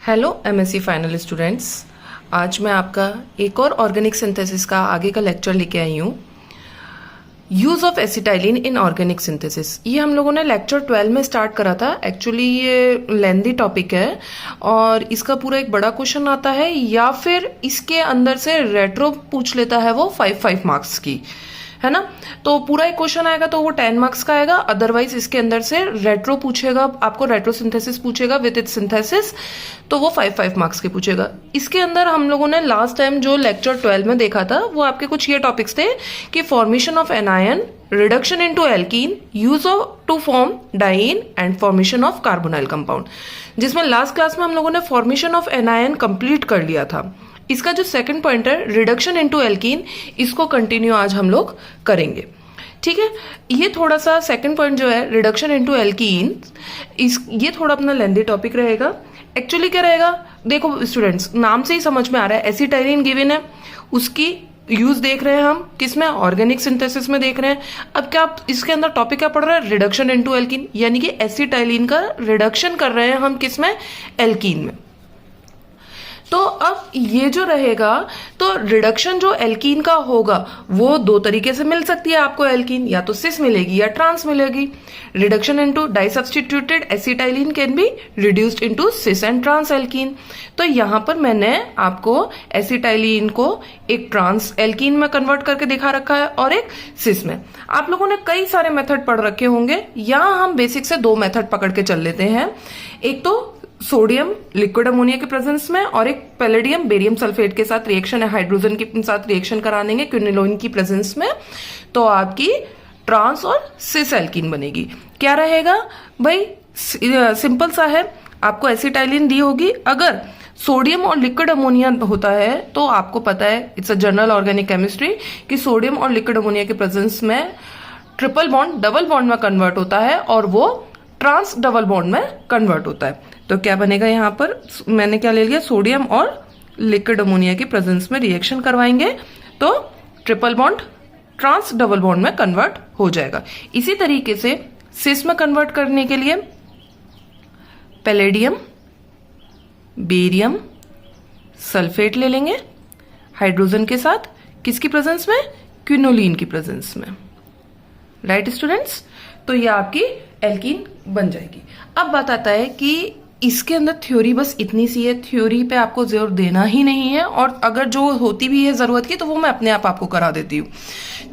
Hello MSc final students. आज मैं आपका एक और ऑर्गेनिक सिंथेसिस का आगे का लेक्चर लेके आई हूँ। Use of acetylene in organic synthesis. ये हम लोगों ने लेक्चर 12 में स्टार्ट करा था। एक्चुअली ये लेंदी टॉपिक है और इसका पूरा एक बड़ा क्वेश्चन आता है या फिर इसके अंदर से रेट्रो पूछ लेता है वो 5 मार्क्स की, है ना। तो पूरा एक क्वेश्चन आएगा तो वो 10 मार्क्स का आएगा। अदरवाइज इसके अंदर से रेट्रो पूछेगा, आपको रेट्रो सिंथेसिस पूछेगा विद इट सिंथेसिस, तो वो 5 मार्क्स के पूछेगा। इसके अंदर हम लोगों ने लास्ट टाइम जो लेक्चर 12 में देखा था वो आपके कुछ ये टॉपिक्स थे कि formation of anion, reduction into alkene, use of to form diene and formation of carbonyl compound, जिसमें लास्ट क्लास में हम लोगों ने फॉर्मेशन ऑफ एनायन कंप्लीट कर लिया था। इसका जो सेकंड पॉइंट है रिडक्शन इनटू एल्कीन, इसको कंटिन्यू आज हम लोग करेंगे, ठीक है। ये थोड़ा सा सेकंड पॉइंट जो है रिडक्शन इनटू एल्कीन, ये थोड़ा अपना लेंदी टॉपिक रहेगा। एक्चुअली क्या रहेगा, देखो स्टूडेंट्स, नाम से ही समझ में आ रहा है एसिटाइलिन गिवन है, उसकी यूज देख रहे हैं हम किसमें, ऑर्गेनिक सिंथेसिस में देख रहे हैं। अब क्या इसके अंदर टॉपिक क्या पढ़ रहा है, रिडक्शन इनटू एल्कीन, यानी कि एसिटाइलिन का रिडक्शन कर रहे हैं हम किसमें, एल्कीन में। तो अब ये जो रहेगा, तो रिडक्शन जो एल्कीन का होगा वो दो तरीके से मिल सकती है आपको एल्कीन, या तो सिस मिलेगी या ट्रांस मिलेगी। Reduction into di substituted acetylene can be reduced into cis and trans alkene. तो यहां पर मैंने आपको एसिटाइलिन को एक ट्रांस एल्कीन में कन्वर्ट करके दिखा रखा है और एक सिस में। आप लोगों ने कई सारे मेथड पढ़ रखे होंगे, यहां हम बेसिक से दो मेथड पकड़ के चल लेते हैं। एक तो सोडियम लिक्विड अमोनिया के प्रेजेंस में और एक पैलेडियम बेरियम सल्फेट के साथ रिएक्शन है, हाइड्रोजन के साथ रिएक्शन करा देंगे क्विनोलोन की प्रेजेंस में, तो आपकी ट्रांस और सिस एल्कीन बनेगी। क्या रहेगा भाई, सिंपल सा है, आपको एसिटाइलिन दी होगी। अगर सोडियम और लिक्विड अमोनिया होता है तो आपको पता है, it's a general organic chemistry, कि सोडियम और लिक्विड अमोनिया के प्रेजेंस में ट्रिपल बॉन्ड डबल बॉन्ड में कन्वर्ट होता है और वो ट्रांस डबल बॉन्ड में कन्वर्ट होता है। तो क्या बनेगा, यहां पर मैंने क्या ले लिया, सोडियम और लिक्विड अमोनिया की प्रेजेंस में रिएक्शन करवाएंगे तो triple bond trans double bond में कन्वर्ट हो जाएगा। इसी तरीके से सिस में कन्वर्ट करने के लिए पैलेडियम बेरियम सल्फेट ले लेंगे हाइड्रोजन के साथ, किसकी प्रेजेंस में, क्विनोलिन की प्रेजेंस में, राइट स्टूडेंट्स। तो ये आपकी एल्कीन बन जाएगी। अब बात आता है कि इसके अंदर थ्योरी बस इतनी सी है, थ्योरी पे आपको जोर देना ही नहीं है, और अगर जो होती भी है जरूरत की तो वो मैं अपने आप आपको करा देती हूँ,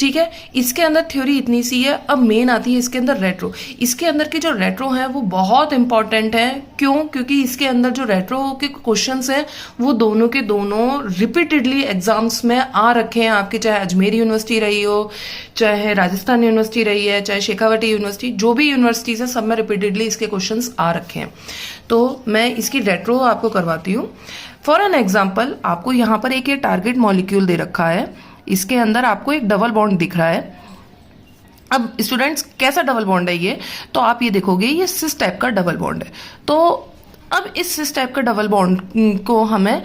ठीक है। इसके अंदर थ्योरी इतनी सी है। अब मेन आती है इसके अंदर रेट्रो। इसके अंदर की जो रेट्रो है वो बहुत इंपॉर्टेंट है। क्यों, क्योंकि इसके अंदर जो रेट्रो के क्वेश्चंस हैं वो दोनों के दोनों रिपीटेडली एग्जाम्स में आ रखे हैं आपके, चाहे अजमेर यूनिवर्सिटी रही हो, चाहे राजस्थान यूनिवर्सिटी रही है, चाहे शेखावटी यूनिवर्सिटी, जो भी यूनिवर्सिटीज है सब में रिपीटेडली इसके क्वेश्चंस आ रखे हैं। तो मैं इसकी रेट्रो आपको करवाती हूँ। फॉर एन एग्जाम्पल, आपको यहाँ पर एक ये टारगेट मॉलिक्यूल दे रखा है, इसके अंदर आपको एक डबल बॉन्ड दिख रहा है। अब स्टूडेंट्स, कैसा डबल बॉन्ड है ये, तो आप ये देखोगे ये सिस टाइप का डबल बॉन्ड है। तो अब इस सिस टाइप का डबल बॉन्ड को हमें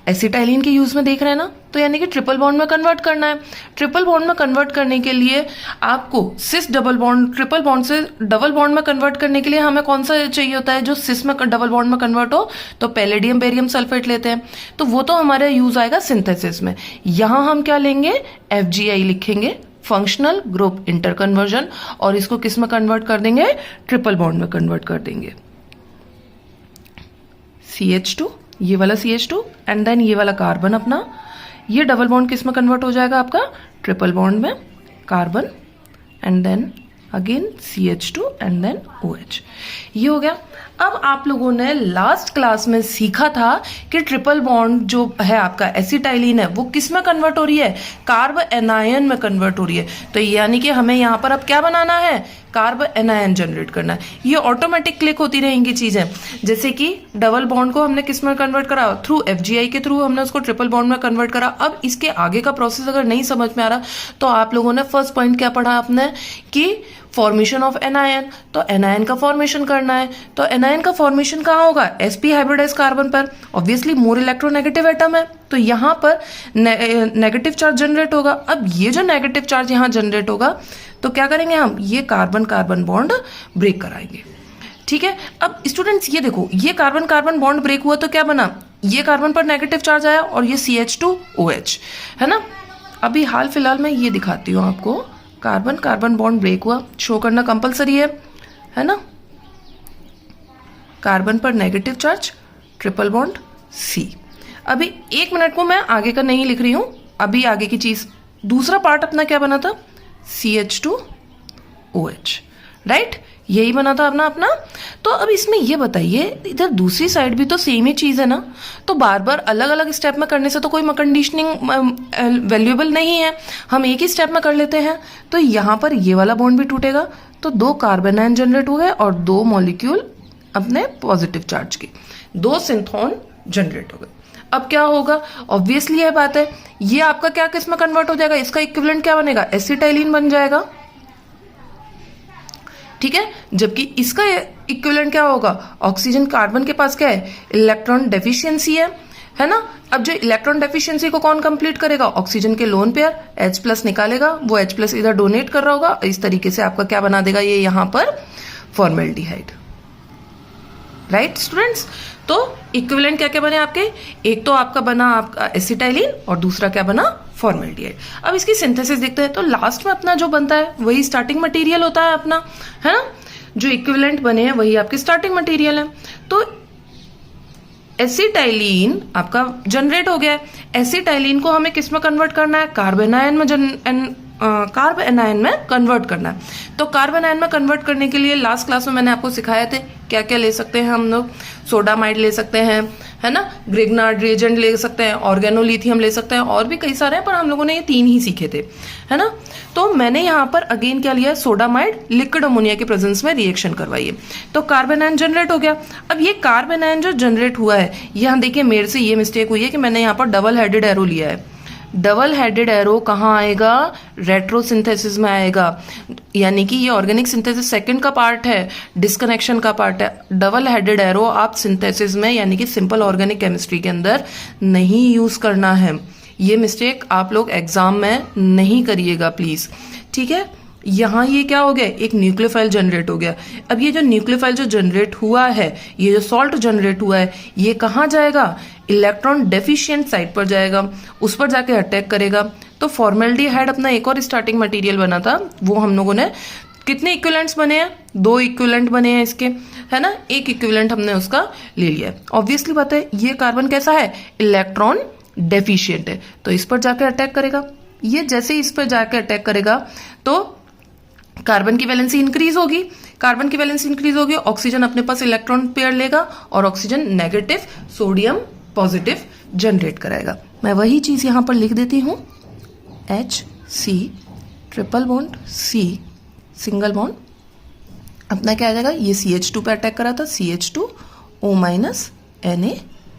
एसिटाइलिन के यूज में देख रहे हैं ना, तो यानी कि ट्रिपल बॉन्ड में कन्वर्ट करना है। ट्रिपल बॉन्ड में कन्वर्ट करने के लिए आपको सिस डबल बॉन्ड, ट्रिपल बॉन्ड से डबल बॉन्ड में कन्वर्ट करने के लिए हमें कौन सा चाहिए होता है जो सिस में डबल बॉन्ड में कन्वर्ट हो, तो पैलेडियम बेरियम सल्फेट लेते हैं। तो वो तो हमारे यूज आएगा सिंथेसिस में। यहां हम क्या लेंगे, FGI लिखेंगे, फंक्शनल ग्रुप इंटर कन्वर्जन, और इसको किस में कन्वर्ट कर देंगे, ट्रिपल बॉन्ड में कन्वर्ट कर देंगे। CH2, ये वाला CH2 एंड देन ये वाला कार्बन अपना, ये डबल बॉन्ड किस में कन्वर्ट हो जाएगा आपका, ट्रिपल बॉन्ड में, carbon and then again CH2 and then OH। ये हो गया। अब आप लोगों ने लास्ट क्लास में सीखा था कि ट्रिपल बॉन्ड जो है आपका एसिटाइलिन है वो किस में कन्वर्ट हो रही है, कार्ब एनायन में कन्वर्ट हो रही है। तो यानी कि हमें यहाँ पर अब क्या बनाना है, कार्ब एनायन जनरेट करना है। ये ऑटोमेटिक क्लिक होती रहेंगी चीजें, जैसे कि डबल बॉन्ड को हमने किस में कन्वर्ट करा, थ्रू FGI के थ्रू हमने उसको ट्रिपल बॉन्ड में कन्वर्ट करा। अब इसके आगे का प्रोसेस अगर नहीं समझ में आ रहा तो आप लोगों ने फर्स्ट पॉइंट क्या पढ़ा आपने, कि फॉर्मेशन ऑफ एनायन, तो एनायन का फॉर्मेशन करना है। तो एनायन का फॉर्मेशन कहाँ होगा, sp हाइब्रिडाइज कार्बन पर, ऑब्वियसली मोर इलेक्ट्रोनेगेटिव एटम है तो यहां पर नेगेटिव चार्ज जनरेट होगा। अब ये जो नेगेटिव चार्ज यहां जनरेट होगा तो क्या करेंगे हम, ये कार्बन कार्बन बॉन्ड ब्रेक कराएंगे। ठीक है। अब स्टूडेंट्स ये देखो, ये कार्बन कार्बन बॉन्ड ब्रेक हुआ तो क्या बना, ये कार्बन पर नेगेटिव चार्ज आया और ये CH2OH, है ना। अभी हाल फिलहाल मैं ये दिखाती हूँ आपको, कार्बन कार्बन बॉन्ड ब्रेक हुआ, शो करना कंपलसरी है ना। कार्बन पर negative charge, triple bond C। अभी 1 मिनट को मैं आगे का नहीं लिख रही हूं, अभी आगे की चीज, दूसरा पार्ट अपना क्या बना था, CH2OH, राइट, यही बना था अपना। तो अब इसमें ये बताइए, इधर दूसरी साइड भी तो सेम ही चीज है ना, तो बार बार अलग अलग स्टेप में करने से तो कोई कंडीशनिंग वैल्यूएबल नहीं है, हम एक ही स्टेप में कर लेते हैं। तो यहां पर ये वाला बॉन्ड भी टूटेगा, तो 2 कार्बन आयन जनरेट हो गए और 2 मॉलिक्यूल अपने पॉजिटिव चार्ज के, 2 सिंथोन जनरेट हो गए। अब क्या होगा, ऑब्वियसली यह बात है, ये आपका क्या किस में कन्वर्ट हो जाएगा, इसका इक्विवेलेंट क्या बनेगा, एसिटाइलिन बन जाएगा, ठीक है। जबकि इसका इक्विवेलेंट क्या होगा, ऑक्सीजन, कार्बन के पास क्या है, इलेक्ट्रॉन डेफिशिएंसी है ना। अब जो इलेक्ट्रॉन डेफिशिएंसी को कौन कंप्लीट करेगा, ऑक्सीजन के लोन पेयर H+ निकालेगा, वो H+ इधर डोनेट कर रहा होगा, इस तरीके से आपका क्या बना देगा ये यहां पर फॉर्मेल्डिहाइड, राइट स्टूडेंट्स। तो इक्विवेलेंट क्या क्या बने आपके, एक तो आपका बना आपका एसिटाइलिन और दूसरा क्या बना, फॉर्मेल्डिहाइड। अब इसकी सिंथेसिस देखते हैं, तो लास्ट में अपना जो बनता है वही स्टार्टिंग मटेरियल होता है अपना, है ना। जो इक्विवेलेंट बने हैं वही आपके स्टार्टिंग मटेरियल है। तो एसिटाइलिन आपका जनरेट हो गया है, एसिटाइलिन को हमें किस में कन्वर्ट करना है, कार्बन आयन में कन्वर्ट करना है। तो कार्बन आयन में कन्वर्ट करने के लिए लास्ट क्लास में मैंने आपको सिखाया थे क्या क्या ले सकते हैं हम लोग, सोडामाइड ले सकते हैं, है ना, ग्रिग्नार्ड रिएजेंट ले सकते हैं, ऑर्गेनोलिथियम ले सकते हैं, और भी कई सारे हैं, पर हम लोगों ने ये 3 ही सीखे थे, है ना। तो मैंने यहाँ पर अगेन क्या लिया है, सोडामाइड, लिक्विड अमोनिया के प्रेजेंस में रिएक्शन करवाइए, तो कार्बन आयन जनरेट हो गया। अब ये कार्बन आयन जो जनरेट हुआ है, यहाँ देखिए मेरे से ये मिस्टेक हुई है कि मैंने यहाँ पर डबल हेडेड एरो लिया है। डबल हेडेड एरो कहाँ आएगा, रेट्रोसिंथेसिस में आएगा, यानी कि ये ऑर्गेनिक सिंथेसिस सेकंड का पार्ट है, डिस्कनेक्शन का पार्ट है। डबल हेडेड एरो आप सिंथेसिस में यानी कि सिंपल ऑर्गेनिक केमिस्ट्री के अंदर नहीं यूज करना है, ये मिस्टेक आप लोग एग्जाम में नहीं करिएगा प्लीज, ठीक है। यहाँ ये क्या हो गया, एक न्यूक्लियोफाइल जनरेट हो गया। अब ये जो न्यूक्लियोफाइल जो जनरेट हुआ है, ये जो सॉल्ट जनरेट हुआ है, ये कहाँ जाएगा, इलेक्ट्रॉन डेफिशिएंट साइट पर जाएगा, उस पर जाके अटैक करेगा। तो फॉर्मेल्डिहाइड अपना एक और स्टार्टिंग मटेरियल बना था, वो हम लोगों ने कितने इक्विवेलेंट्स बने हैं, 2 इक्विवेलेंट बने हैं इसके, है ना, एक इक्विवेलेंट हमने उसका ले लिया है। ऑब्वियसली बात है, ये कार्बन कैसा है, इलेक्ट्रॉन डेफिशिएंट है, तो इस पर जाकर अटैक करेगा। ये जैसे इस पर जाकर अटैक करेगा तो कार्बन की वैलेंसी इंक्रीज होगी, कार्बन की वैलेंसी इंक्रीज होगी, ऑक्सीजन अपने पास इलेक्ट्रॉन पेयर लेगा और oxygen negative, sodium positive generate कराएगा। मैं वही चीज यहां पर लिख देती हूं, HC triple bond C single bond, अपना क्या आ जाएगा, ये CH2 पे अटैक करा था, CH2O-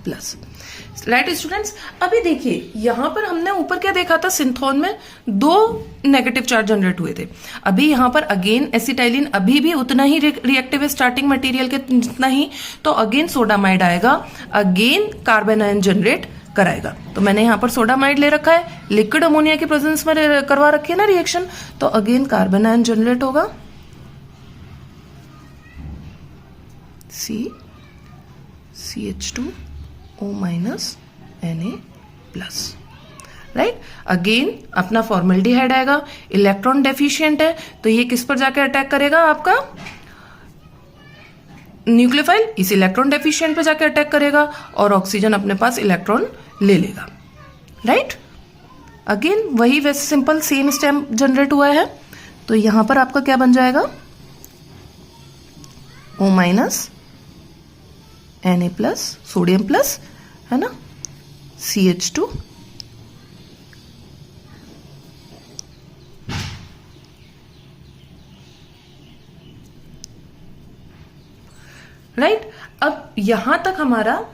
Na+, राइट स्टूडेंट्स। अभी देखिए यहां पर हमने ऊपर क्या देखा था, सिंथोन में 2 नेगेटिव चार्ज जनरेट हुए थे। अभी यहां पर अगेन एसिटाइलिन अभी भी उतना ही रिएक्टिव है स्टार्टिंग मटेरियल के जितना ही, तो अगेन सोडामाइड आएगा, अगेन कार्बन आयन जनरेट कराएगा। तो मैंने यहां पर सोडामाइड ले रखा है, लिक्विड अमोनिया के प्रेजेंस में करवा रखी है ना रिएक्शन, तो अगेन कार्बन आयन जनरेट होगा, CH2O- Na+, राइट। अगेन अपना फॉर्मेल्डिहाइड आएगा, इलेक्ट्रॉन डेफिशिएंट है, तो ये किस पर जाकर अटैक करेगा, आपका न्यूक्लियोफाइल इस इलेक्ट्रॉन डेफिशिएंट पे जाकर अटैक करेगा और ऑक्सीजन अपने पास इलेक्ट्रॉन ले लेगा, राइट। अगेन वही वैसे सिंपल सेम स्टेप जनरेट हुआ है, तो यहां पर आपका क्या बन जाएगा, O- Na+, सोडियम प्लस, है ना, CH2, राइट। अब यहां तक हमारा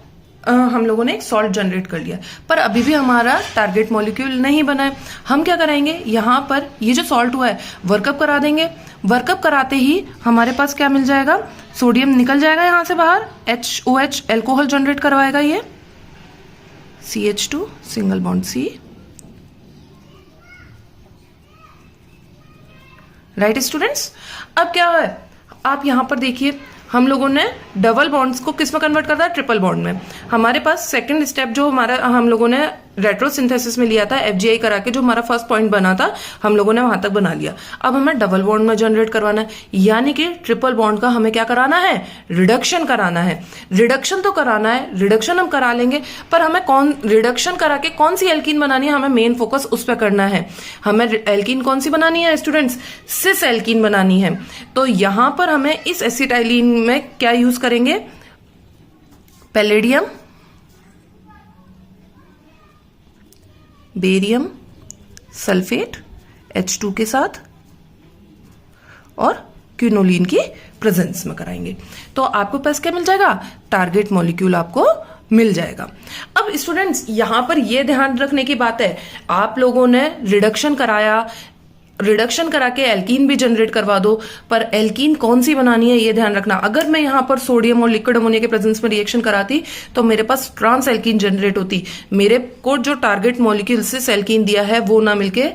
हम लोगों ने एक सॉल्ट जनरेट कर लिया, पर अभी भी हमारा टारगेट मॉलिक्यूल नहीं बना है। हम क्या कराएंगे, यहां पर ये जो सॉल्ट हुआ है वर्कअप करा देंगे, वर्कअप कराते ही हमारे पास क्या मिल जाएगा, सोडियम निकल जाएगा यहां से बाहर, HOH एल्कोहल जनरेट करवाएगा ये, CH2 single bond C, right students. अब क्या है, आप यहां पर देखिए हम लोगों ने डबल बॉन्ड्स को किस में कन्वर्ट कर दिया, ट्रिपल बॉन्ड में। हमारे पास सेकंड स्टेप जो हमारा हम लोगों ने रेट्रोसिंथेसिस में लिया था, FGI करा के जो हमारा फर्स्ट पॉइंट बना था, हम लोगों ने वहां तक बना लिया। अब हमें डबल बॉन्ड में जनरेट करवाना है, यानी कि ट्रिपल बॉन्ड का हमें क्या कराना है, रिडक्शन कराना है। रिडक्शन तो कराना है, रिडक्शन हम करा लेंगे, पर हमें कौन रिडक्शन करा के कौन सी एल्कीन बनानी है, हमें मेन फोकस उस पर करना है। हमें एल्कीन कौन सी बनानी है स्टूडेंट्स, सिस एल्कीन बनानी है। तो यहां पर हमें इस एसिटाइलिन में क्या यूज करेंगे, पैलेडियम, बेरियम सल्फेट H2 के साथ और क्विनोलिन की प्रेजेंस में कराएंगे। तो आपको पास क्या मिल जाएगा, टारगेट मॉलिक्यूल आपको मिल जाएगा। अब स्टूडेंट्स यहां पर यह ध्यान रखने की बात है, आप लोगों ने रिडक्शन कराया, रिडक्शन करा के एल्कीन भी जनरेट करवा दो, पर एल्कीन कौन सी बनानी है ये ध्यान रखना। अगर मैं यहां पर सोडियम और लिक्विड अमोनिया के प्रेजेंस में रिएक्शन कराती तो मेरे पास ट्रांस एल्कीन जनरेट होती, मेरे को जो टारगेट मॉलिक्यूल से एल्कीन दिया है वो ना मिलके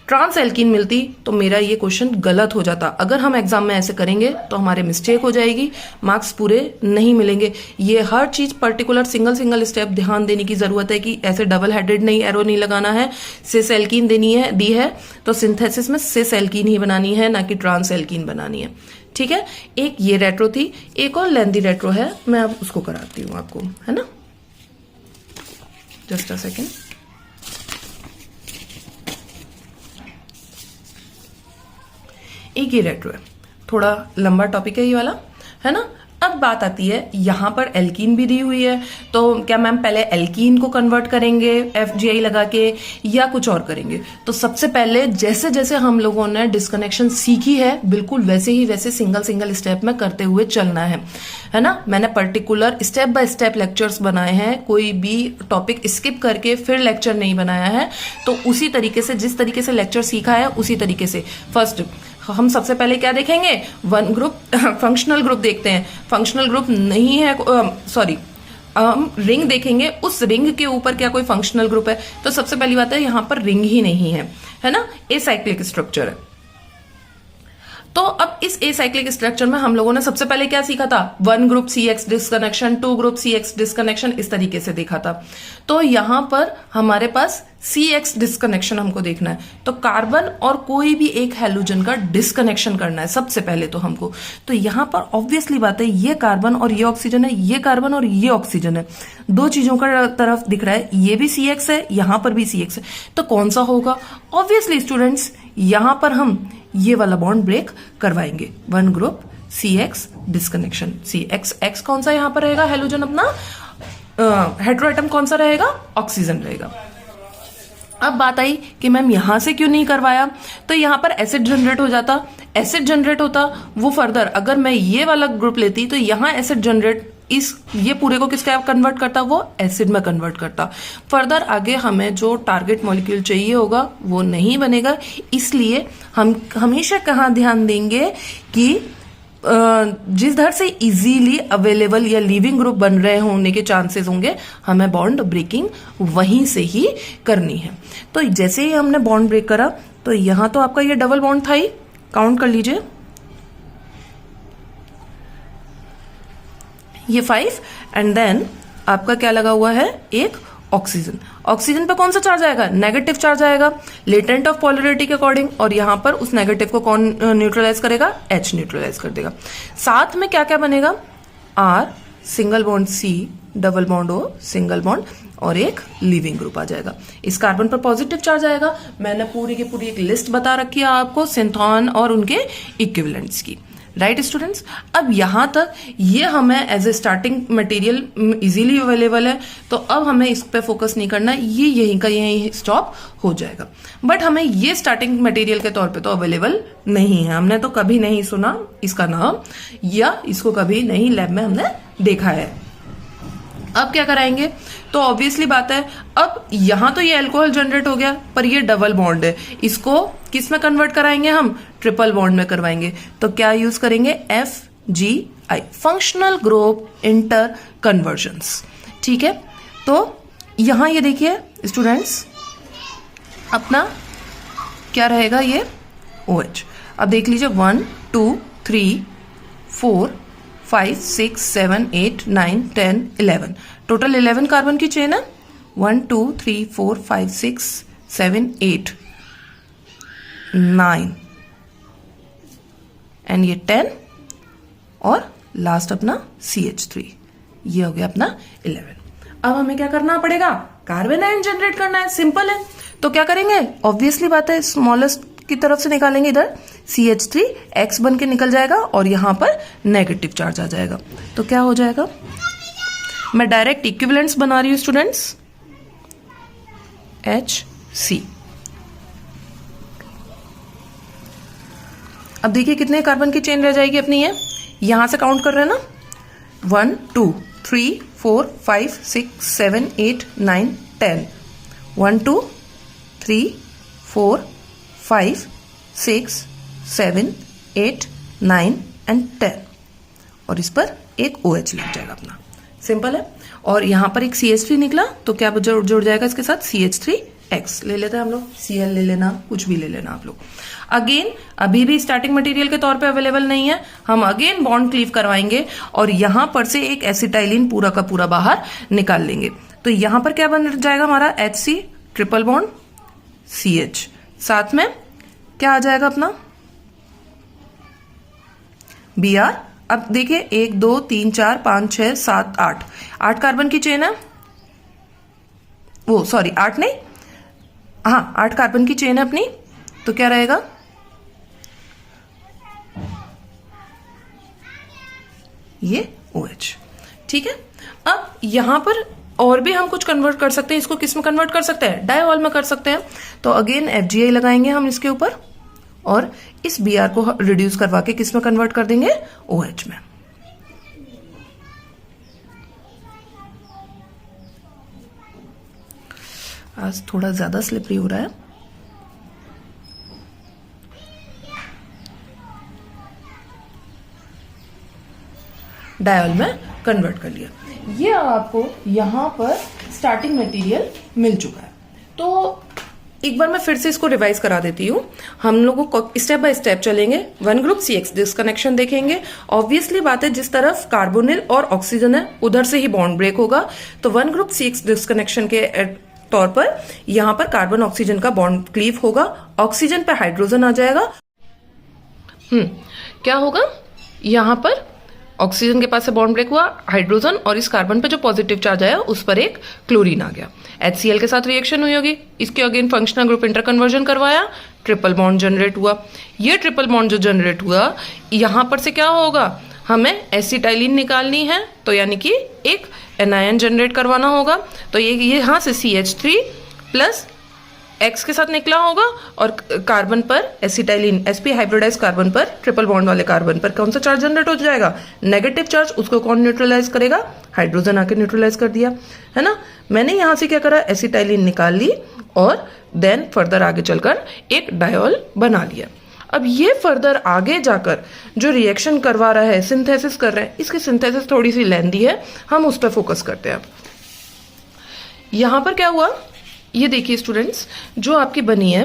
ट्रांस एल्कीन मिलती, तो मेरा ये क्वेश्चन गलत हो जाता। अगर हम एग्जाम में ऐसे करेंगे तो हमारे मिस्टेक हो जाएगी, मार्क्स पूरे नहीं मिलेंगे। ये हर चीज पर्टिकुलर सिंगल स्टेप ध्यान देने की जरूरत है कि ऐसे डबल हेडेड नहीं, एरो नहीं लगाना है। सिस एल्कीन दी है तो सिंथेसिस में सिस एल्कीन ही बनानी है, ना कि ट्रांस एल्कीन बनानी है। ठीक है, एक ये रेट्रो थी, एक और लेंथी रेट्रो है, मैं अब उसको कराती हूं आपको, है ना, जस्ट अ सेकेंड। एक ही रेट्रो है, थोड़ा लंबा टॉपिक है ये वाला, है ना। अब बात आती है यहां पर एल्कीन भी दी हुई है, तो क्या मैम पहले एल्कीन को कन्वर्ट करेंगे FGI लगा के या कुछ और करेंगे? तो सबसे पहले जैसे जैसे हम लोगों ने डिस्कनेक्शन सीखी है बिल्कुल वैसे ही वैसे सिंगल स्टेप में करते हुए चलना है ना। मैंने particular step by step lectures बनाए हैं, कोई भी टॉपिक स्किप करके फिर लेक्चर नहीं बनाया है। तो उसी तरीके से जिस तरीके से लेक्चर सीखा है उसी तरीके से फर्स्ट हम सबसे पहले क्या देखेंगे, वन ग्रुप फंक्शनल ग्रुप देखते हैं। फंक्शनल ग्रुप नहीं है, सॉरी हम रिंग देखेंगे, उस रिंग के ऊपर क्या कोई फंक्शनल ग्रुप है? तो सबसे पहली बात है यहां पर रिंग ही नहीं है ना, एसाइक्लिक स्ट्रक्चर है। तो अब इस एसाइक्लिक स्ट्रक्चर में हम लोगों ने सबसे पहले क्या सीखा था, one group CX disconnection, two group CX disconnection, इस तरीके से देखा था। तो यहां पर हमारे पास CX डिस्कनेक्शन हमको देखना है, तो कार्बन और कोई भी एक हैलोजन का डिस्कनेक्शन करना है सबसे पहले तो हमको। तो यहां पर ऑब्वियसली बात है, ये कार्बन और ये ऑक्सीजन है, ये कार्बन और ये ऑक्सीजन है, दो चीजों का तरफ दिख रहा है, ये भी CX है, यहां पर भी CX है, तो कौन सा होगा? ऑब्वियसली स्टूडेंट्स यहां पर हम ये वाला बॉन्ड ब्रेक करवाएंगे, one group CX disconnection. CX कौन सा यहां पर रहेगा, हैलोजन अपना, हेटेरोएटम कौन सा रहेगा, ऑक्सीजन रहेगा। अब बात आई कि मैम यहां से क्यों नहीं करवाया, तो यहां पर एसिड जनरेट हो जाता, एसिड जनरेट होता वो फर्दर, अगर मैं ये वाला ग्रुप लेती तो यहां एसिड जनरेट, ये पूरे को किसका कन्वर्ट करता, वो एसिड में कन्वर्ट करता। फर्दर आगे हमें जो टारगेट मॉलिक्यूल चाहिए होगा वो नहीं बनेगा। इसलिए हम हमेशा कहाँ ध्यान देंगे कि जिस धर से इजीली अवेलेबल या लिविंग ग्रुप बन रहे होने के चांसेस होंगे, हमें बॉन्ड ब्रेकिंग वहीं से ही करनी है। तो जैसे ही हमने बॉन्ड ब्रेक करा तो यहां तो आपका ये डबल बॉन्ड था ही, काउंट कर लीजिए, ये 5 एंड देन आपका क्या लगा हुआ है, एक ऑक्सीजन। ऑक्सीजन पे कौन सा चार्ज आएगा, नेगेटिव चार्ज आएगा लेटेंट ऑफ पोलरिटी के अकॉर्डिंग, और यहां पर उस नेगेटिव को कौन न्यूट्रलाइज करेगा, H न्यूट्रलाइज कर देगा। साथ में क्या क्या बनेगा, R single bond C double bond O single bond और एक लिविंग ग्रुप आ जाएगा। इस कार्बन पर पॉजिटिव चार्ज आएगा। मैंने पूरी की पूरी एक लिस्ट बता रखी है आपको सिंथॉन और उनके इक्विवेलेंट्स की, राइट स्टूडेंट्स। अब यहां तक ये हमें as a starting material easily available है, तो अब हमें इस पे फोकस नहीं करना, ये यहीं का यहीं स्टॉप हो जाएगा। बट हमें ये स्टार्टिंग मटेरियल के तौर पे तो अवेलेबल नहीं है, हमने तो कभी नहीं सुना इसका नाम या इसको कभी नहीं लैब में हमने देखा है। अब क्या कराएंगे, तो ऑब्वियसली बात है, अब यहां तो ये अल्कोहल जनरेट हो गया, पर ये डबल बॉन्ड है, इसको किस में कन्वर्ट कराएंगे हम, ट्रिपल बॉन्ड में करवाएंगे। तो क्या यूज करेंगे, FGI functional group inter convergence. ठीक है, तो यहां ये देखिए स्टूडेंट्स, अपना क्या रहेगा, ये OH। अब देख लीजिए 1 2 3 4 5 6 7 8 9 10 11, टोटल 11 कार्बन की चेन है। 1 2 3 4 5 6 7 8 9 एंड ये 10 और लास्ट अपना CH3, ये हो गया अपना 11। अब हमें क्या करना पड़ेगा, कार्बन आयन जनरेट करना है, सिंपल है। तो क्या करेंगे, ऑब्वियसली बात है, स्मॉलेस्ट की तरफ से निकालेंगे, इधर CH3 X बन के निकल जाएगा और यहां पर नेगेटिव चार्ज आ जाएगा। तो क्या हो जाएगा, मैं डायरेक्ट इक्विवेलेंट्स बना रही हूं स्टूडेंट्स, HC। अब देखिए कितने कार्बन की चेन रह जाएगी अपनी, ये यहां से काउंट कर रहे हैं ना, 1 2 3 4 5 6 7 8 9 10, 1 2 3 4 5 6 7 8 9 एंड 10, और इस पर एक OH लग जाएगा अपना, सिंपल है। और यहां पर एक CH3 निकला, तो क्या जुड़ जाएगा इसके साथ, CH3X ले लेते हैं हम लोग, Cl ले लेना, कुछ भी ले लेना आप लोग। अगेन अभी भी स्टार्टिंग मटेरियल के तौर पे अवेलेबल नहीं है, हम अगेन बॉन्ड क्लीव करवाएंगे और यहां पर से एक एसिटाइलिन पूरा का पूरा बाहर निकाल लेंगे। तो यहां पर क्या बन जाएगा हमारा, HC ट्रिपल बॉन्ड CH, साथ में क्या आ जाएगा अपना Br। अब देखिए 1 2 3 4 5 6 7 8, 8 कार्बन की चेन है, वो सॉरी 8 नहीं, हाँ 8 कार्बन की चेन है अपनी। तो क्या रहेगा, ये OH, ठीक है। अब यहां पर और भी हम कुछ कन्वर्ट कर सकते हैं, इसको किस में कन्वर्ट कर सकते हैं, डायऑल में कर सकते हैं। तो अगेन FGI लगाएंगे हम इसके ऊपर और इस Br को रिड्यूस करवा के किस में कन्वर्ट कर देंगे, OH में। आज थोड़ा ज्यादा स्लिपरी हो रहा है, डायऑल में कन्वर्ट कर लिया। ये आपको यहां पर स्टार्टिंग मटेरियल मिल चुका है। तो एक बार मैं फिर से इसको रिवाइज करा देती हूँ। हम लोगों को स्टेप बाय स्टेप चलेंगे। 1 ग्रुप CX डिस्कनेक्शन देखेंगे। ऑब्वियसली बात है, जिस तरफ कार्बोनिल और ऑक्सीजन है उधर से ही बॉन्ड ब्रेक होगा। तो 1 ग्रुप CX डिस्कनेक्शन के तौर पर यहां पर कार्बन ऑक्सीजन का बॉन्ड क्लीव होगा, ऑक्सीजन पे हाइड्रोजन आ जाएगा। क्या होगा, यहां पर ऑक्सीजन के पास से बॉन्ड ब्रेक हुआ, हाइड्रोजन, और इस कार्बन पे जो पॉजिटिव चार्ज आया उस पर एक क्लोरीन आ गया। HCl के साथ रिएक्शन हुई होगी, इसके अगेन फंक्शनल ग्रुप इंटरकन्वर्जन करवाया, ट्रिपल बॉन्ड जनरेट हुआ। ये ट्रिपल बॉन्ड जो जनरेट हुआ, यहां पर से क्या होगा, हमें एसिटाइलिन निकालनी है, तो यानी कि एक एनायन जनरेट करवाना होगा। तो ये यहां से CH3 प्लस X के साथ निकला होगा और कार्बन पर एसिटाइलिन sp हाइब्रिडाइज कार्बन पर, ट्रिपल बॉन्ड वाले कार्बन पर कौन सा चार्ज जनरेट हो जाएगा, नेगेटिव चार्ज। उसको कौन न्यूट्रलाइज करेगा, हाइड्रोजन आके न्यूट्रलाइज कर दिया, है ना। मैंने यहां से क्या करा, एसिटाइलिन निकाल ली और देन फर्दर आगे चलकर एक डायऑल बना लिया। अब ये फर्दर आगे जाकर जो रिएक्शन करवा रहा है, सिंथेसिस कर रहा है, इसकी सिंथेसिस थोड़ी सी लेंथी है, हम उस पर फोकस करते हैं। यहां पर क्या हुआ, ये देखिए स्टूडेंट्स, जो आपकी बनी है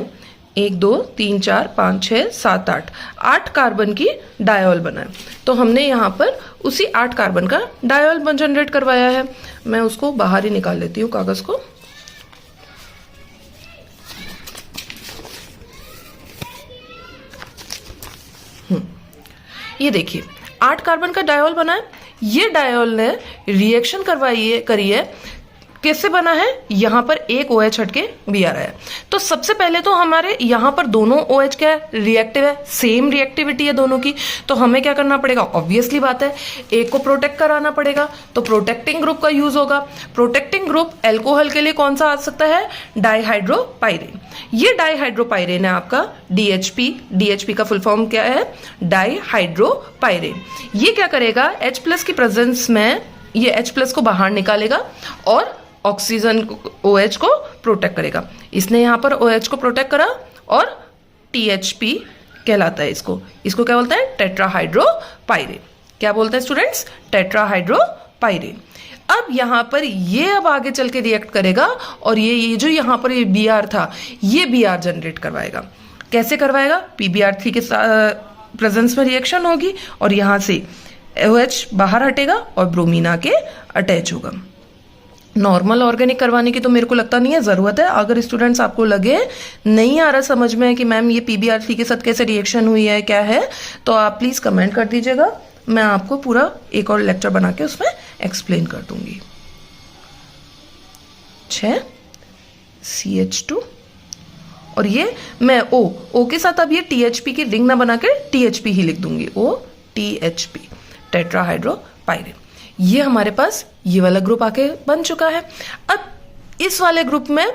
1 2 3 4 5 6 7 8, 8 कार्बन की डायऑल बना है। तो हमने यहाँ पर उसी 8 कार्बन का डायऑल जनरेट करवाया है। मैं उसको बाहर ही निकाल लेती हूँ कागज को। ये देखिए 8 कार्बन का डायऑल बना है। ये डायऑल ने रिएक्शन करी है, कैसे बना है, यहां पर एक OH हटके Br आया। तो सबसे पहले तो हमारे यहां पर दोनों OH क्या है, रिएक्टिव है, सेम रिएक्टिविटी है दोनों की। तो हमें क्या करना पड़ेगा, ऑब्वियसली बात है, एक को प्रोटेक्ट कराना पड़ेगा, तो प्रोटेक्टिंग ग्रुप का यूज होगा। प्रोटेक्टिंग ग्रुप एल्कोहल के लिए कौन सा आ सकता है, डाईहाइड्रोपाइरेन। ये डाईहाइड्रोपाइरेन है आपका DHP का फुल फॉर्म क्या है, डाईहाइड्रोपाइरेन। ये क्या करेगा, H+ की प्रेजेंस में ये H+ को बाहर निकालेगा और ऑक्सीजन OH को प्रोटेक्ट करेगा। इसने यहां पर OH को प्रोटेक्ट करा और THP कहलाता है इसको क्या बोलता है, टेट्राहाइड्रोपाइरेन। क्या बोलते हैं स्टूडेंट्स, टेट्राहाइड्रोपाइरेन। अब यहां पर ये अब आगे चल के रिएक्ट करेगा और ये जो यहां पर ये Br था, ये Br जनरेट करवाएगा। कैसे करवाएगा, PBr3 के प्रेजेंस में रिएक्शन होगी और यहां से OH बाहर हटेगा और ब्रोमीन आके अटैच होगा। नॉर्मल ऑर्गेनिक करवाने की तो मेरे को लगता नहीं है ज़रूरत है। अगर स्टूडेंट्स आपको लगे नहीं आ रहा समझ में कि मैम ये PBr3 के साथ कैसे रिएक्शन हुई है क्या है, तो आप प्लीज़ कमेंट कर दीजिएगा, मैं आपको पूरा एक और लेक्चर बना के उसमें एक्सप्लेन कर दूंगी। 6 CH2 और ये मैं O के साथ अब ये THP की रिंग ना बना के THP ही लिख दूंगी, OTHP टेट्राहाइड्रोपाइरिन। ये हमारे पास ये वाला ग्रुप आके बन चुका है। अब इस वाले ग्रुप में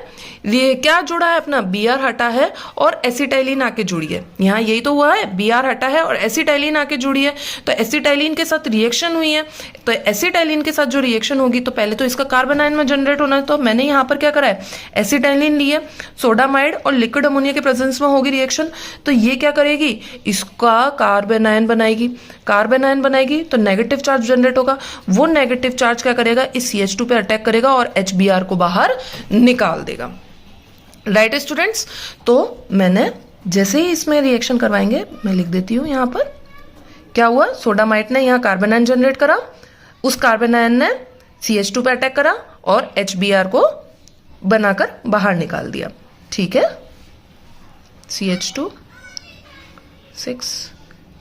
ये क्या जुड़ा है अपना, Br हटा है और एसिटाइलिन आके जुड़ी है। यहाँ यही तो हुआ है, Br हटा है और एसिटाइलिन आके जुड़ी है, तो एसिटाइलिन के साथ रिएक्शन हुई है। तो एसिटाइलिन के साथ जो रिएक्शन होगी तो पहले तो इसका कार्बन आयन में जनरेट होना है। तो मैंने यहाँ पर क्या करा है, एसिटाइलिन लिया, सोडामाइड और लिक्विड अमोनिया के प्रेजेंस में होगी रिएक्शन। तो ये क्या करेगी, इसका कार्बन आयन बनाएगी। कार्बन आयन बनाएगी तो नेगेटिव चार्ज जनरेट होगा। वो नेगेटिव चार्ज क्या करेगा, इस CH2 पे अटैक करेगा और HBr को बाहर निकाल देगा। राइट स्टूडेंट्स, तो मैंने जैसे ही इसमें रिएक्शन करवाएंगे, मैं लिख देती हूं यहां पर क्या हुआ, सोडामाइड ने यहां कार्बन आयन जनरेट करा, उस कार्बन आयन ने CH2 पे अटैक करा और HBr को बनाकर बाहर निकाल दिया। ठीक है, CH2 6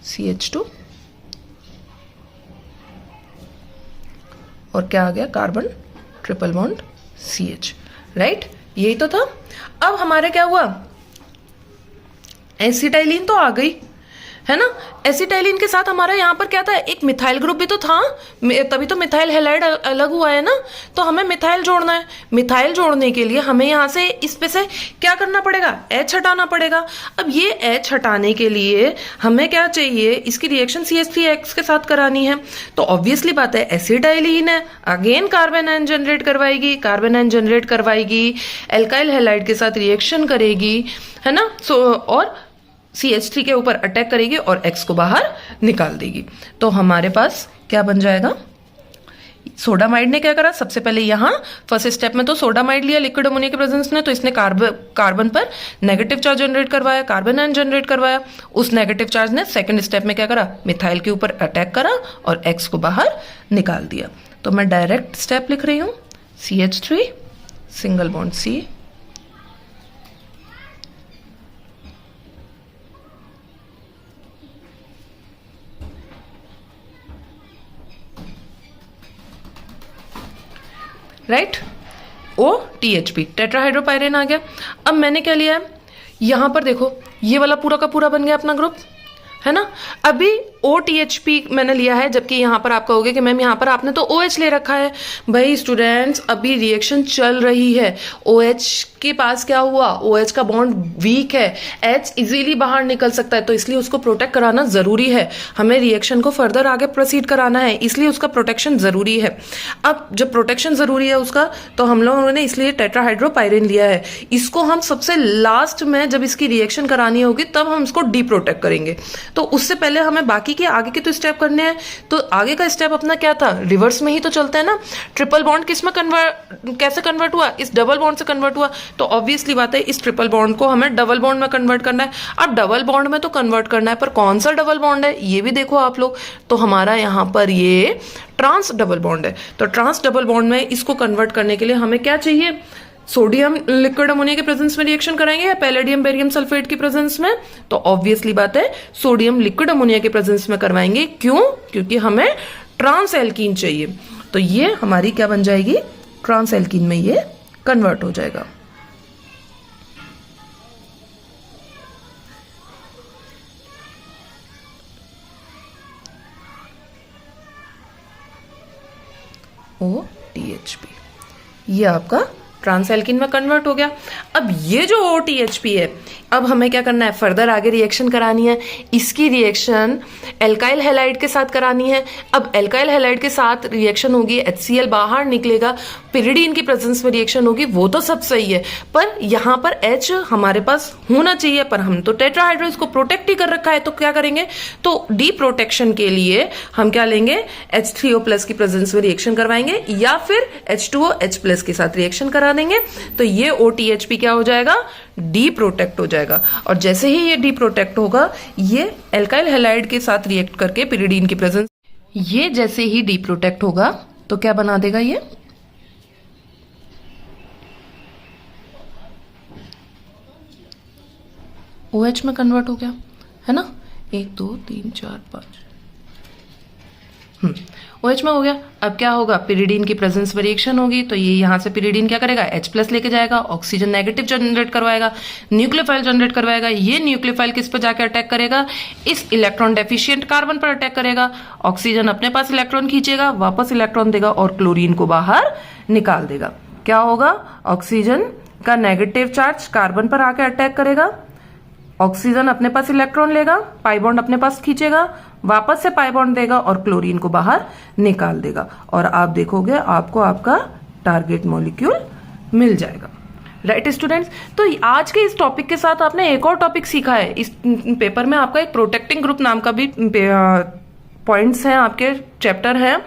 CH2 और क्या आ गया, carbon triple bond CH। Right, यही तो था। अब हमारे क्या हुआ, एसिटाइलिन तो आ गई है ना। एसिटाइलिन के साथ हमारा यहाँ पर क्या था, एक मिथाइल ग्रुप भी तो था, तभी तो मिथाइल हैलाइड अलग हुआ है ना। तो हमें मिथाइल जोड़ना है। मिथाइल जोड़ने के लिए हमें यहाँ से इस पे से क्या करना पड़ेगा, H हटाना पड़ेगा। अब ये H हटाने के लिए हमें क्या चाहिए, इसकी रिएक्शन CH3X के साथ करानी है। तो ऑब्वियसली बात है, एसिटाइलिन है, अगेन कार्बन आयन जनरेट करवाएगी, कार्बन आयन जनरेट करवाएगी, एल्काइल हैलाइड के साथ रिएक्शन करेगी, है ना। और CH3 के ऊपर अटैक करेगी और X को बाहर निकाल देगी। तो हमारे पास क्या बन जाएगा, सोडामाइड ने क्या करा, सबसे पहले यहाँ फर्स्ट स्टेप में तो सोडामाइड लिया लिक्विड अमोनिया के प्रेजेंस में, तो इसने कार्बन पर नेगेटिव चार्ज जनरेट करवाया, कार्बन आयन जनरेट करवाया। उस नेगेटिव चार्ज ने सेकंड स्टेप में क्या करा, मिथाइल के ऊपर अटैक करा और X को बाहर निकाल दिया। तो मैं डायरेक्ट स्टेप लिख रही हूँ, CH3 single bond C, right, OTHP टेट्राहाइड्रोपाइरिन आ गया। अब मैंने क्या लिया है, यहां पर देखो ये वाला पूरा का पूरा बन गया अपना ग्रुप, है ना। अभी OTHP मैंने लिया है, जबकि यहाँ पर आप कहोगे कि मैम यहाँ पर आपने तो OH ले रखा है। भाई स्टूडेंट्स, अभी रिएक्शन चल रही है, OH के पास क्या हुआ, OH का बॉन्ड वीक है, H इजीली बाहर निकल सकता है, तो इसलिए उसको प्रोटेक्ट कराना जरूरी है। हमें रिएक्शन को फर्दर आगे प्रोसीड कराना है, इसलिए उसका प्रोटेक्शन जरूरी है। अब जब प्रोटेक्शन जरूरी है उसका, तो हम लोगों ने इसलिए टेट्राहाइड्रोपाइरिन लिया है। इसको हम सबसे लास्ट में जब इसकी रिएक्शन करानी होगी तब हम इसको डी प्रोटेक्ट करेंगे। तो उससे पहले हमें बाकी के आगे के तो स्टेप करने हैं। तो आगे का स्टेप अपना क्या था, रिवर्स में ही तो चलता है ना। ट्रिपल बॉन्ड किस में कैसे कन्वर्ट हुआ, इस डबल बॉन्ड से कन्वर्ट हुआ। तो ऑब्वियसली बात है, इस ट्रिपल बॉन्ड को हमें डबल बॉन्ड में कन्वर्ट करना है। अब डबल बॉन्ड में तो कन्वर्ट करना है, पर कौन सा डबल बॉन्ड है ये भी देखो आप लोग। तो हमारा यहाँ पर ये ट्रांस डबल बॉन्ड है। तो ट्रांस डबल बॉन्ड में इसको कन्वर्ट करने के लिए हमें क्या चाहिए, सोडियम लिक्विड अमोनिया के प्रेजेंस में रिएक्शन कराएंगे या पैलेडियम बेरियम सल्फेट के प्रेजेंस में। तो ऑब्वियसली बात है, सोडियम लिक्विड अमोनिया के प्रेजेंस में करवाएंगे। क्यों, क्योंकि हमें ट्रांस एल्कीन चाहिए। तो ये हमारी क्या बन जाएगी, ट्रांस एल्कीन में ये कन्वर्ट हो जाएगा। OTHP ये आपका ट्रांस एल्कीन में कन्वर्ट हो गया। अब ये जो OTHP है, अब हमें क्या करना है, फर्दर आगे रिएक्शन करानी है। इसकी रिएक्शन एल्काइल हैलाइड के साथ करानी है। अब एल्काइल हैलाइड के साथ रिएक्शन होगी, HCl बाहर निकलेगा, पिरिडीन की प्रेजेंस में रिएक्शन होगी, वो तो सब सही है। पर यहाँ पर H हमारे पास होना चाहिए, पर हम तो टेट्राहाइड्रो इसको प्रोटेक्ट ही कर रखा है। तो क्या करेंगे, तो डी प्रोटेक्शन के लिए हम क्या लेंगे, H3O+ की प्रेजेंस में रिएक्शन करवाएंगे या फिर H2OH+ के साथ रिएक्शन करा देंगे। तो ये OTHP क्या हो जाएगा, डी प्रोटेक्ट हो जाएगा। और जैसे ही ये डी प्रोटेक्ट होगा, ये एल्काइल हैलाइड के साथ रिएक्ट करके पिरिडीन की प्रेजेंस, ये जैसे ही डीप्रोटेक्ट होगा तो क्या बना देगा, ये OH में कन्वर्ट हो गया, है ना। 1 2 3 4 5 OH में हो गया। अब क्या होगा, पिरिडीन की प्रेजेंस में रिएक्शन होगी, तो ये यहाँ से पिरिडीन क्या करेगा, H+ लेके जाएगा, ऑक्सीजन नेगेटिव जनरेट करवाएगा, न्यूक्लियोफाइल जनरेट करवाएगा। ये न्यूक्लियोफाइल किस पर जाकर अटैक करेगा, इस इलेक्ट्रॉन डेफिशिएंट कार्बन पर अटैक करेगा। ऑक्सीजन अपने पास इलेक्ट्रॉन खींचेगा, वापस इलेक्ट्रॉन देगा और क्लोरीन को बाहर निकाल देगा। क्या होगा, ऑक्सीजन का नेगेटिव चार्ज कार्बन पर आकर अटैक करेगा, ऑक्सीजन अपने पास इलेक्ट्रॉन लेगा, पाई बॉन्ड अपने पास खींचेगा, वापस से पाई बॉन्ड देगा और क्लोरीन को बाहर निकाल देगा। और आप देखोगे आपको आपका टारगेट मॉलिक्यूल मिल जाएगा। राइट स्टूडेंट्स, तो आज के इस टॉपिक के साथ आपने एक और टॉपिक सीखा है। इस पेपर में आपका एक प्रोटेक्टिंग ग्रुप नाम का भी पॉइंट्स हैं, आपके चैप्टर है,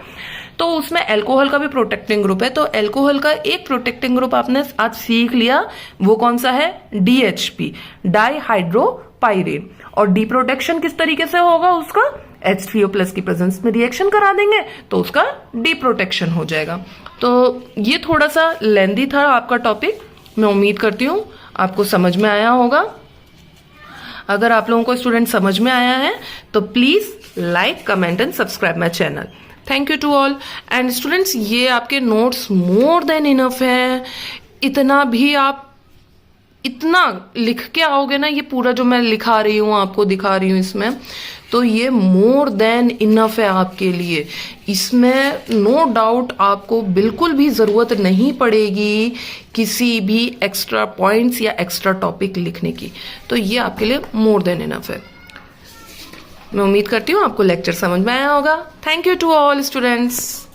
तो उसमें अल्कोहल का भी प्रोटेक्टिंग ग्रुप है। तो अल्कोहल का एक प्रोटेक्टिंग ग्रुप आपने आज सीख लिया, वो कौन सा है, DHP, डाइहाइड्रोपाइरेन। और डी प्रोटेक्शन किस तरीके से होगा उसका, H3O+ की प्रेजेंस में रिएक्शन करा देंगे तो उसका डी प्रोटेक्शन हो जाएगा। तो ये थोड़ा सा लेंदी था आपका टॉपिक, मैं उम्मीद करती हूँ आपको समझ में आया होगा। अगर आप लोगों को स्टूडेंट समझ में आया है तो please like, comment and subscribe my channel. Thank you to all. And students, ये आपके नोट्स मोर देन इनफ है। इतना भी आप इतना लिख के आओगे ना, ये पूरा जो मैं लिखा रही हूँ आपको दिखा रही हूँ इसमें, तो ये मोर देन इनफ है आपके लिए। इसमें नो डाउट आपको बिल्कुल भी जरूरत नहीं पड़ेगी किसी भी एक्स्ट्रा पॉइंट्स या एक्स्ट्रा टॉपिक लिखने की। तो ये आपके लिए मोर देन इनफ है। मैं उम्मीद करती हूँ आपको लेक्चर समझ में आया होगा। Thank you to all students.